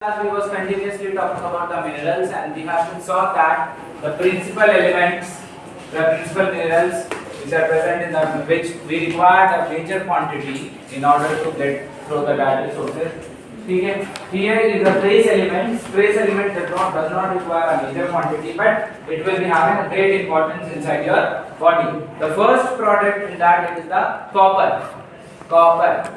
We was continuously talking about the minerals, and we have saw that the principal elements, the principal minerals which are present in the which we require a major quantity in order to get through the dietary sources. Okay. Here is the trace elements. Trace element does not require a major quantity, but it will be having a great importance inside your body. The first product in that is the copper. Copper.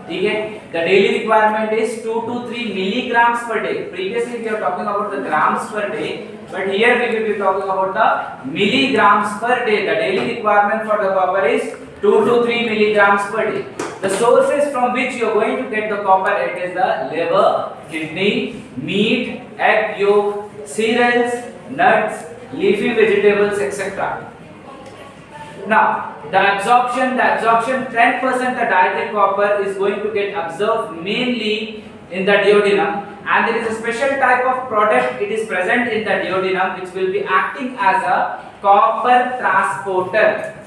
Okay. The daily requirement is 2 to 3 milligrams per day. Previously we are talking about the grams per day, but here we will be talking about the milligrams per day. The daily requirement for the copper is 2 to 3 milligrams per day. The sources from which you are going to get the copper, it is the liver, kidney, meat, egg yolk, cereals, nuts, leafy vegetables, etc. Now, the absorption 10% the dietary copper is going to get absorbed mainly in the duodenum, and there is a special type of product, it is present in the duodenum, which will be acting as a copper transporter.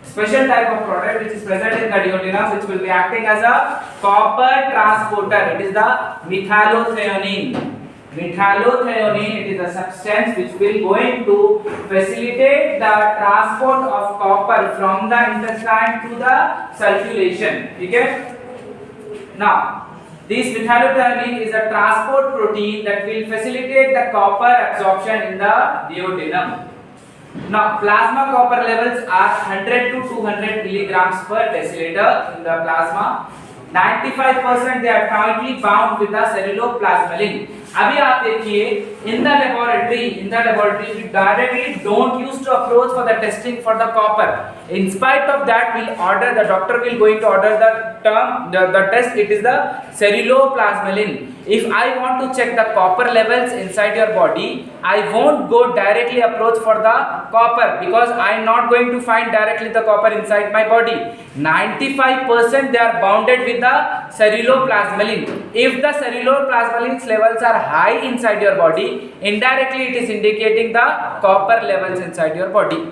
Special type of product which is present in the duodenum, which will be acting as a copper transporter. It is the methylothionein. Methylothionein, it is a substance which will going to facilitate the transport of copper from the intestine to the circulation. Okay? Now, this methylothionein is a transport protein that will facilitate the copper absorption in the duodenum. Now, plasma copper levels are 100 to 200 milligrams per deciliter in the plasma. 95% they are tightly bound with the celluloplasmalin. अभी आप देखिए in the laboratory we directly don't use to approach for the testing for the copper. In spite of that, the doctor will going to order the test. It is the celluloplasmalin. If I want to check the copper levels inside your body, I won't go directly approach for the copper, because I am not going to find directly the copper inside my body. 95% they are bounded with the celluloplasmalin. If the celluloplasmalin levels are high inside your body, indirectly it is indicating the copper levels inside your body.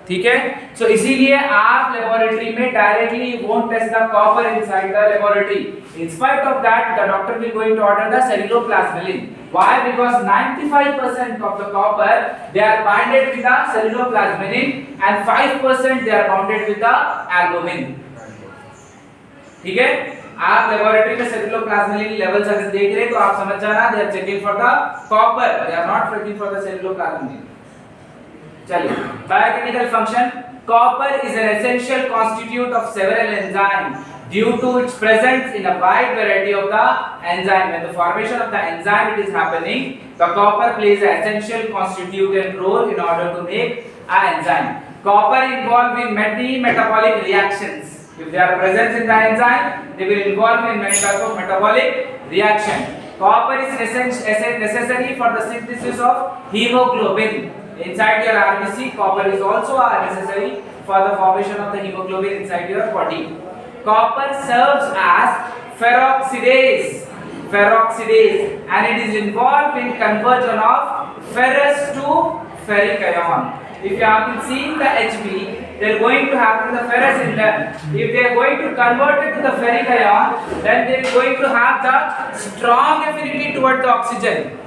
ठीक है? So इसीलिए आप laboratory में directly won't test the copper inside the laboratory. In spite of that, the doctor will going to order the celluloplasmalin. Why? Because 95% of the copper they are bonded with the celluloplasmalin and 5% they are bonded with the albumin. ठीक है? आप laboratory में सेलुलोप्लाज्मलिन levels अगर देख रहे हैं तो आप समझ जाना they are checking for the copper, they are not checking for the ceruloplasmin. चलिए, biochemical function. Copper is an essential constituent of several enzymes due to its presence in a wide variety of the enzyme. When the formation of the enzyme it is happening, the copper plays an essential constituent role in order to make an enzyme. Copper involved in many metabolic reactions. If they are present in the enzyme, they will involve in many type of metabolic reaction. Copper is necessary for the synthesis of hemoglobin. Inside your RBC, copper is also necessary for the formation of the hemoglobin inside your body. Copper serves as peroxidase, and it is involved in conversion of ferrous to ferric ion. If you have been seeing the HB, they are going to have the ferrous in them. If they are going to convert it to the ferric ion, then they are going to have the strong affinity toward the oxygen.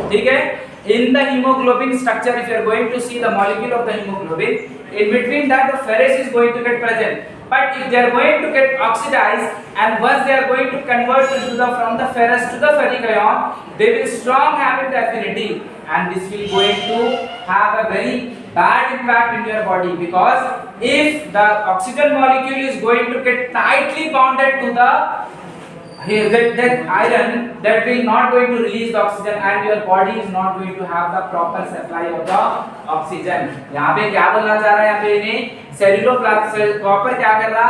ठीक है? In the hemoglobin structure, if you are going to see the molecule of the hemoglobin, in between that the ferrous is going to get present. But if they are going to get oxidized, and once they are going to convert from the ferrous to the ferric ion, they will strong having the affinity, and this will going to have a very bad impact in your body, because if the oxygen molecule is going to get tightly bonded to the that iron, that will not going to release the oxygen, and your body is not going to have the proper supply of the oxygen. यहाँ पे क्या बोलना चाह रहा है? यहाँ पे इन्हें सेलुलोप्लाज्म कॉपर क्या कर रहा?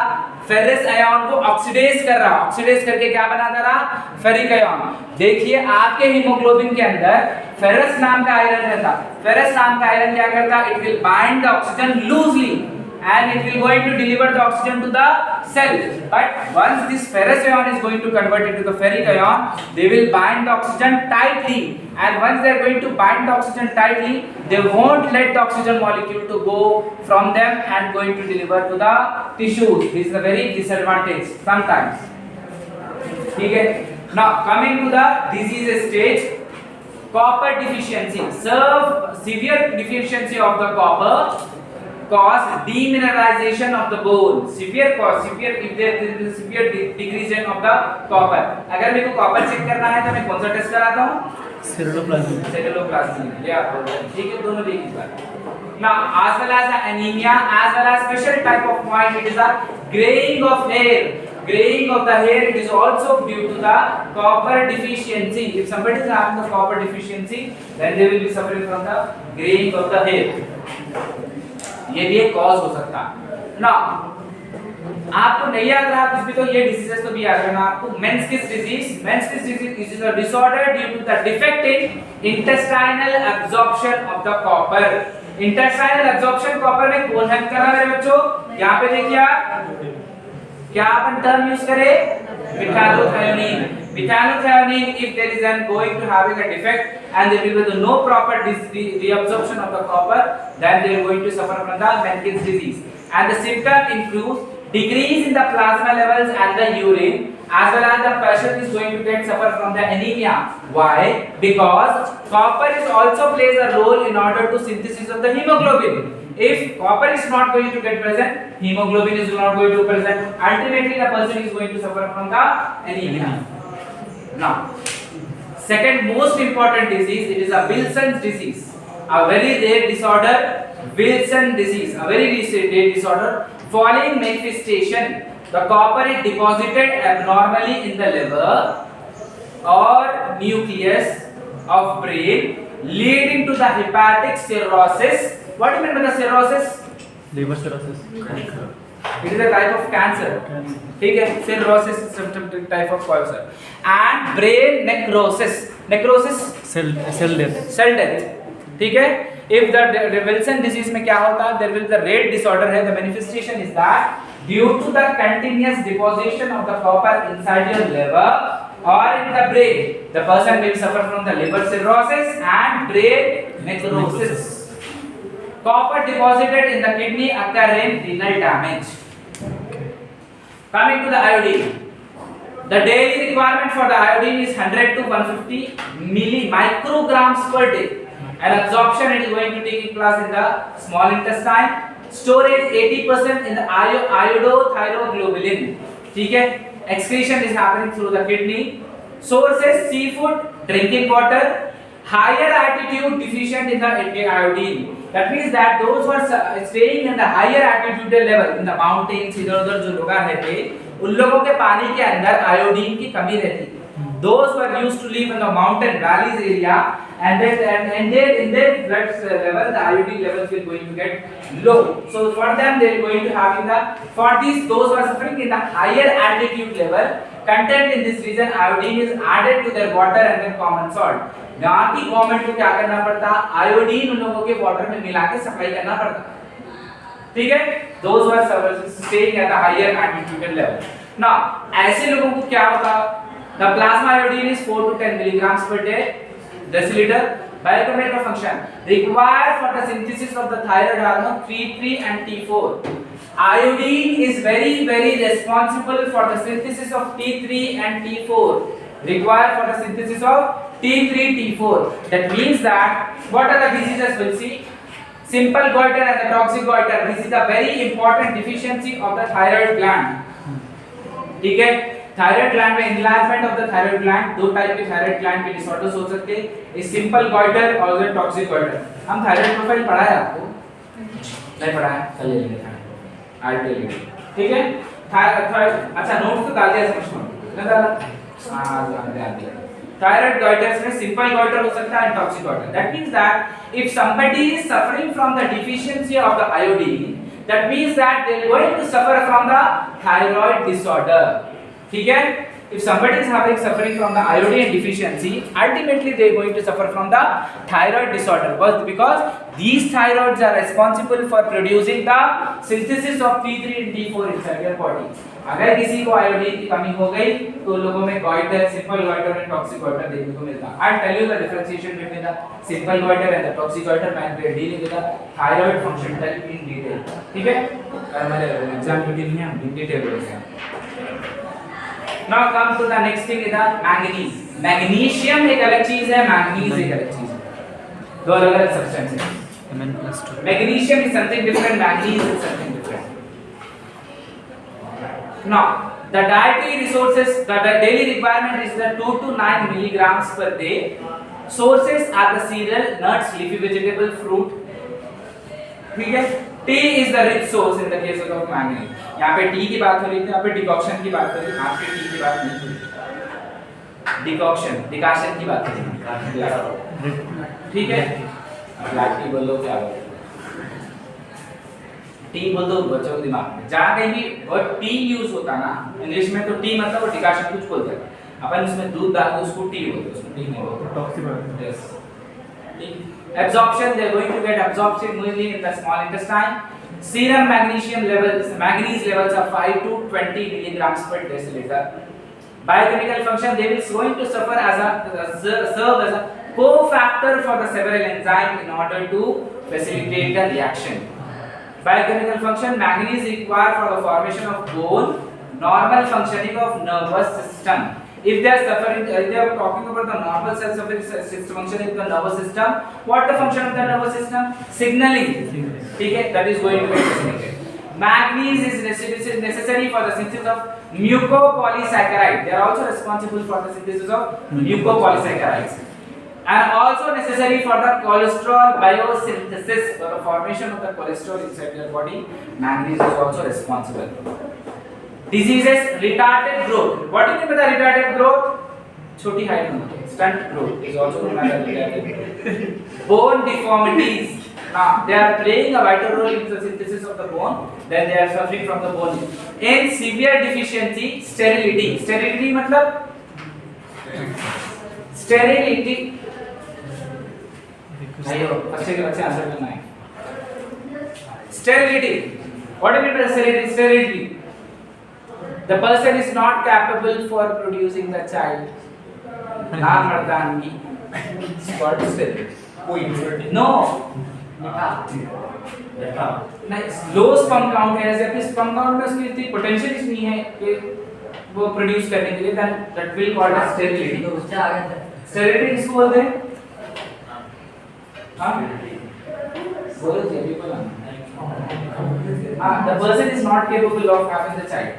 फेरस आयन को ऑक्सीडाइज कर रहा. ऑक्सीडाइज करके क्या बना दे रहा? Ferric ion. देखिए आपके हीमोग्लोबिन के अंदर फेरस नाम का आयरन रहता. फेरस नाम का आयरन क्या करता? It will bind the oxygen loosely and it will going to deliver the oxygen to the cell. But once this ferrous ion is going to convert it to the ferric ion, they will bind the oxygen tightly, and once they are going to bind the oxygen tightly, they won't let the oxygen molecule to go from them and going to deliver to the tissues. This is a very disadvantage sometimes. ठीक है. Now coming to the disease stage, copper deficiency. Severe deficiency of the copper cause demineralization of the bone. Severe if there is severe degradation of the copper. अगर मेरे को copper check करना है तो मैं कौन सा टेस्ट कराता हूँ? सेलुलोप्लाज्मी. या ठीक है, दोनों देख इस बार. Now as well as anemia, as well as special type of point, it is a graying of hair. Graying of the hair, it is also due to the copper deficiency. If somebody is having the copper deficiency, then they will be suffering from the graying of the hair. ये भी एक cause हो सकता है. Now आपको नहीं याद रहा कुछ भी तो ये डिसीजेस तो भी याद रखना आपको. मेंस्किस disease is a disorder due to the defect in intestinal absorption of the copper. Intestinal absorption copper में कौन हेल्प कर रहा है मेरे बच्चों? यहाँ पे देखिए आप, क्या अपन टर्म यूज करें? Methylothionein. Methylothionein, if there is an going to having a defect and there will be no proper reabsorption of the copper, then they are going to suffer from the Menkes disease. And the symptom includes decrease in the plasma levels and the urine, as well as the patient is going to get suffer from the anemia. Why? Because copper is also plays a role in order to synthesis of the hemoglobin. If copper is not going to get present, hemoglobin is not going to present. Ultimately, the person is going to suffer from the anemia. Now, second most important disease, it is a Wilson's disease, a very rare disorder. Wilson disease, a very rare disorder. Following manifestation, the copper is deposited abnormally in the liver or nucleus of brain, leading to the hepatic cirrhosis. What do you mean by the cirrhosis? Liver cirrhosis. It is a type of cancer. ठीक है, cirrhosis is some type of cancer. And brain necrosis. Necrosis Cell death. Cell death. ठीक है. If the Wilson disease में क्या होता है? There will be the red disorder है. The manifestation is that due to the continuous deposition of the copper inside your liver or in the brain, the person will suffer from the liver cirrhosis and brain necrosis. Copper deposited in the kidney occur in renal damage. Coming to the iodine, the daily requirement for the iodine is 100 to 150 micrograms per day. And absorption it is going to take place in the small intestine. Storage 80% in the iodothyroglobulin. ठीक है? Excretion is happening through the kidney. Sources: seafood, drinking water. Higher altitude deficient in the iodine. That means that those who are staying in the higher altitude level in the mountains, इधर-उधर जो लोग रहते, उन लोगों के पानी के अंदर आयोडीन की कमी रहती. Those who are used to live in the mountain valleys area and in their blood level, the iodine levels will going to get low. So for them, they are going to having the those who are suffering in the higher altitude level, content in this region iodine is added to their water and then common salt. यहाँ की government को क्या करना पड़ता? Iodine उन लोगों के water में मिला के सप्लाई करना पड़ता. ठीक है? Those who are staying at the higher altitude level. Now ऐसे लोगों को क्या होता? The plasma iodine is 4 to 10 milligrams per day deciliter. Biochemical function required for the synthesis of the thyroid hormone T3 and T4. Iodine is very responsible for the synthesis of T3 and T4. Required for the synthesis of T3, T4. That means that what are the diseases we'll see? Simple goiter and the toxic goiter. This is a very important deficiency of the thyroid gland. ठीक है? Thyroid gland में enlargement of the thyroid gland, दो type के thyroid gland के disorders हो सकते हैं, एक सिंपल गॉइटर और एक टॉक्सिक गॉइटर. हम थायराइड प्रोफाइल पढ़ा है आपको? नहीं पढ़ा है? चल ले लेंगे. आरटीएल. ठीक है? थायराइड अच्छा नोट्स तो डाल दिया समझ में. ना डाला? हां डाल दिया. Thyroid goiters में simple goiter हो सकता है and toxic goiter. That means that if somebody is suffering from the deficiency of the iodine, that means that they are going to suffer from the thyroid disorder. ठीक है? If somebody is suffering from the iodine deficiency, ultimately they are going to suffer from the thyroid disorder. Because these thyroids are responsible for producing the synthesis of T3 and T4 inside your body. अगर किसी को iodine की कमी हो गई तो लोगों में goiter, simple goiter and toxic goiter देखने को मिलता. I'll tell you the differentiation between the simple goiter and the toxic goiter when we are dealing with the thyroid function therapy in detail. ठीक है? हमारे एग्जाम ड्यूटी में हम in detail करेंगे. Now come to the next thing is the manganese. Magnesium एक अलग चीज है, manganese एक अलग चीज है, दो अलग अलग सब्सटेंस है. Mn+2. Magnesium is something different, manganese is something different. Now, the dietary resources, the daily requirement is the 2 to 9 milligrams per day. Sources are the cereal, nuts, leafy vegetable, fruit. ठीक है. Tea is the rich source in the case of manganese. यहाँ पे T की बात हो रही थी, यहाँ पे डिकॉक्शन की बात हो रही है, यहाँ पे टी की बात नहीं हो रही. डिकॉक्शन की बात हो रही है. ठीक है. ब्लैक टी बोलो, क्या बोलो, टी बोल दो बच्चों के दिमाग में. जहाँ कहीं भी वर्ड टी यूज होता ना इंग्लिश में, तो टी मतलब वो डिकॉक्शन कुछ बोलते हैं. अपन उसमें दूध डाल दो उसको टी बोलते हैं, उसको टी नहीं बोलते. Toxic. Yes. Absorption, they are going to get absorption mainly in the small intestine. Serum magnesium levels, manganese levels are 5 to 20 milligrams per deciliter. Biochemical function, they will going to suffer as serve as a cofactor for the several enzymes in order to facilitate the reaction. Biochemical function, manganese is required for the formation of bone, normal functioning of nervous system. If they are suffering, if they are talking about the normal cell functioning of the nervous system, what the function of the nervous system? Signaling. ठीक है, that is going to be facilitated. Manganese is necessary for the synthesis of mucopolysaccharide. They are also responsible for the synthesis of mucopolysaccharides. And also necessary for the cholesterol biosynthesis, for the formation of the cholesterol inside your body. Manganese is also responsible. Diseases, retarded growth. What do you mean by the retarded growth? छोटी height होती है. Stunt growth is also known as retarded growth. Bone deformities. Now they are playing a vital role in the synthesis of the bone. Then they are suffering from the bone. In severe deficiency, sterility. Sterility मतलब sterility. आइयो, बच्चे के बच्चे answer करना है. Sterility. What do you mean by sterility? Sterility. The person is not capable for producing the child. Non-Mardani. What is sterility? No. Low sperm count है, जैसे sperm count में उसकी इतनी पोटेंशियल नहीं है कि वो प्रोड्यूस करने के लिए, then that will called as sterility. Sterility किसको बोलते हैं? हाँ? बोलो जी, अभी बोला. हाँ, the person is not capable of having the child.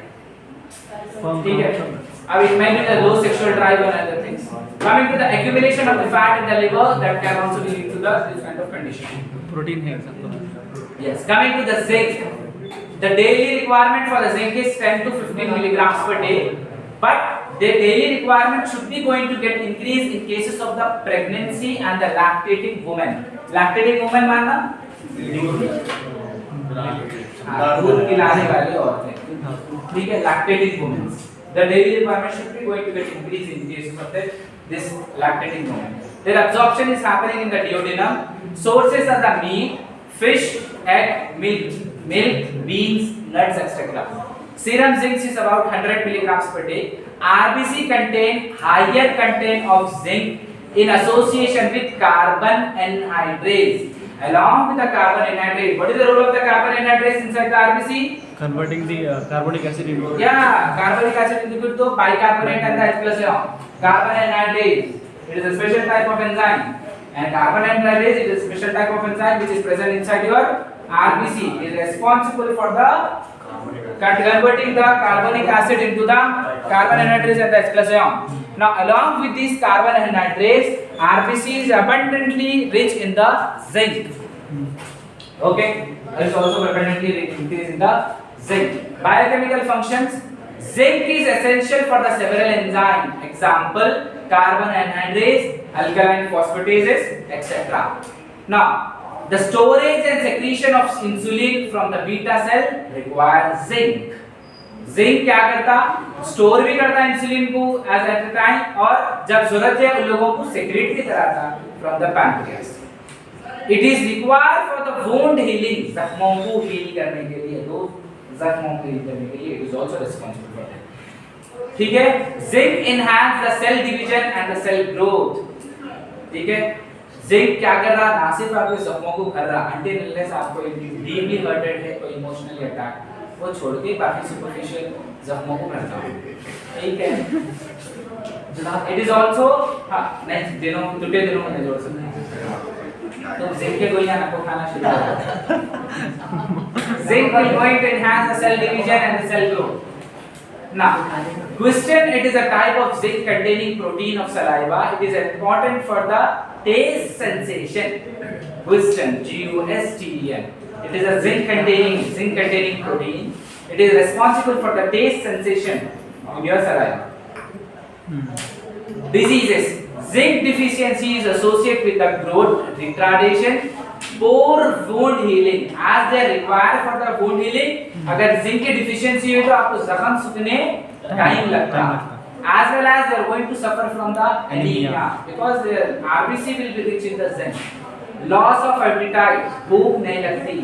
ठीक है. अब imagine the low sexual drive and other things. Coming to the accumulation of the fat in the liver, that can also be linked to this kind of condition. Protein है example. Yes. Coming to the zinc, the daily requirement for the zinc is 10 to 15 milligrams per day, but the daily requirement should be going to get increased in cases of the pregnancy and the lactating woman. Lactating woman मानना? दूध पिलाने वाली औरतें. ठीक है, lactating women. The daily requirement should be going to get increased in cases of this lactating woman. Their absorption is happening in the duodenum. Sources are the meat, fish, egg, milk, beans, nuts, etc. Serum zinc is about 100 milligrams per day. RBC contain higher content of zinc in association with carbon anhydrase. Along with the carbon anhydrase, what is the role of the carbon anhydrase inside the RBC? Converting the carbonic acid into. Yeah, carbonic acid into to bicarbonate and the H+ ion. Carbon anhydrase, it is a special type of enzyme, and carbon anhydrase is a special type of enzyme which is present inside your RBC. It is responsible for the converting the carbonic acid into the carbon anhydrase and the H+ ion. Now, along with this carbon anhydrase, RBC is abundantly rich in the zinc. Okay, it is also abundantly rich in the zinc. Biochemical functions. Zinc is essential for the several enzymes. Example: carbon anhydrase, alkaline phosphatases, etc. Now, the storage and secretion of insulin from the beta cell requires zinc. Zinc क्या करता? Store भी करता insulin को as at a time, और जब जरूरत है उन लोगों को सेक्रेट भी कराता from the pancreas. It is required for the wound healing, जख्मों को हील करने के लिए, दो जख्मों को हील करने के लिए it is also responsible for that. ठीक है. Zinc enhance the cell division and the cell growth. ठीक है. जिंक क्या कर रहा? ना सिर्फ आपके जख्मों को भर रहा, अनटिल अनलेस आपको डीपली हर्टेड है, कोई इमोशनली अटैक वो छोड़ के बाकी सुपरफिशियल जख्मों को भरता हूँ, ठीक है। इट इज ऑल्सो, हाँ नेक्स्ट दिनों टुडे दिनों में जोड़ सकते हैं, तो जिंक के गोलियां आपको खाना शुरू कर दो। Zinc will going to enhance the cell division and the cell growth. Now, Gusten, it is a type of zinc containing protein of saliva. It is important for the taste sensation. Gusten, G-U-S-T-E-N. It is a zinc containing protein. It is responsible for the taste sensation in your saliva. Diseases. Zinc deficiency is associated with the growth retardation, poor wound healing. As they are required for the wound healing, अगर zinc की deficiency हुई तो आपको जख्म सूखने time लगता है. As well as they are going to suffer from the anemia because the RBC will be rich in the zinc. Loss of appetite, भूख नहीं लगती.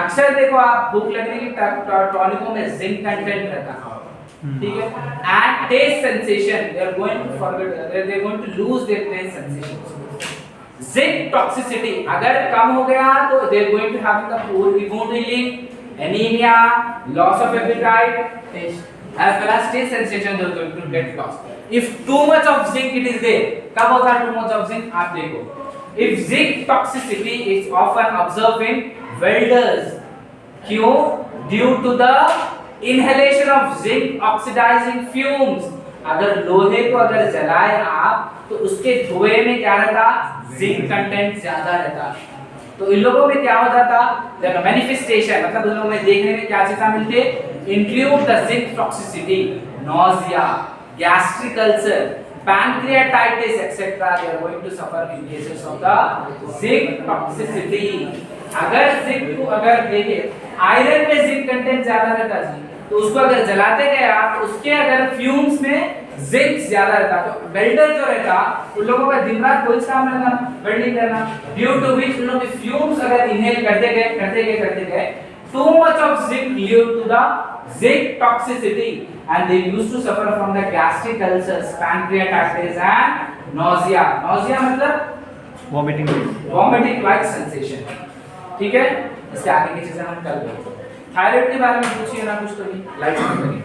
अक्सर देखो आप भूख लगने की टॉनिकों में जिंक कंटेंट रहता है, ठीक है. And taste sensation, they are going to forget, they are going to lose their taste sensation. Zinc toxicity, अगर कम हो गया तो they are going to have the poor wound healing, anemia, loss of appetite, as well as taste sensation they are going to get lost. If too much of zinc it is there, कब होता है too much of zinc? आप देखो. If zinc toxicity is often observed in welders, क्यों? Due to the inhalation of zinc oxidizing fumes. अगर लोहे को अगर जलाए आप तो उसके धुएं में क्या रहता? जिंक कंटेंट ज्यादा रहता. तो इन लोगों में क्या हो जाता? देखो मैनिफेस्टेशन, मतलब इन लोगों में देखने में क्या चीजें मिलती है? Include the zinc toxicity, nausea, gastric ulcer, pancreatitis etcetera. They are going to suffer in cases of the zinc toxicity. अगर जिंक को अगर देखिए आयरन में जिंक कंटेंट ज्यादा रहता है, तो उसको अगर जलाते गए आप उसके अगर फ्यूम्स में जिंक ज्यादा रहता, तो वेल्डर जो रहता उन लोगों का दिन रात कोई काम रहता वेल्डिंग करना, ड्यू टू व्हिच उन लोगों के फ्यूम्स अगर इनहेल करते गए too much of zinc lead to the zinc toxicity and they used to suffer from the gastric ulcers, pancreatitis and nausea. Nausea मतलब वॉमिटिंग लाइक सेंसेशन, ठीक है. इसके आगे की चीजें हम कल करेंगे. थायराइड के बारे में पूछिए ना कुछ तो भी लाइट करिए.